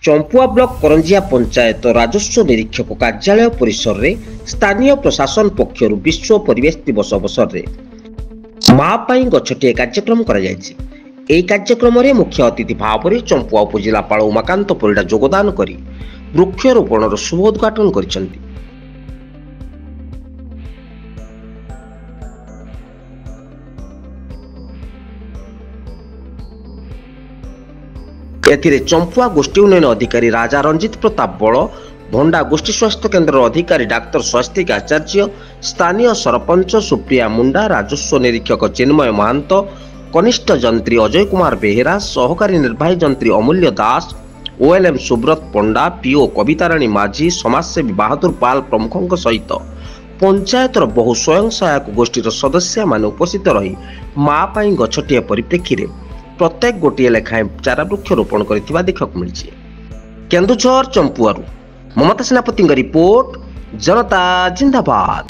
Champua block Karanjia panchayat राजस्व निरीक्षक कार्यालय परिसर रे स्थानीय प्रशासन पक्षर विश्व परिवेश दिवस अवसर रे माँ पाई गछटिए कार्यक्रम करा जायछि। एही कार्यक्रम रे मुख्य अतिथि भाव में चंपुआ उपजिलापाल उमाकांत परिडा योगदान करी वृक्षरोपण शुभ उद्घाटन करिसेंति। एथिरे चंपुआ गोष्ठी उन्नयन अधिकारी राजा रंजित प्रताप बड़, भंडा गोष्ठी स्वास्थ्य केन्द्र अधिकारी डाक्तर स्वस्तिक आचार्य, स्थानीय सरपंच सुप्रिया मुंडा, राजस्व निरीक्षक चिन्मय महांत, कनिष्ठ जंत्री अजय कुमार बेहेरा, सहकारी निर्वाही जंत्री अमूल्य दास, ओएलएम सुब्रत पंडा, पीओ कविताराणी माझी, समाजसेवी बहादुर पाल प्रमुखों सहित पंचायतर बहु स्वयं सहायक गोष्ठीर सदस्य मान उपस्थित रही माँ पाई गछटिए परिप्रेक्षी रे प्रत्येक गोटे लेखाएं चारा वृक्ष रोपण करथिबा देखक मिलछि। केन्दुझर चंपुआरू ममता सेनापति रिपोर्ट, जनता जिंदाबाद।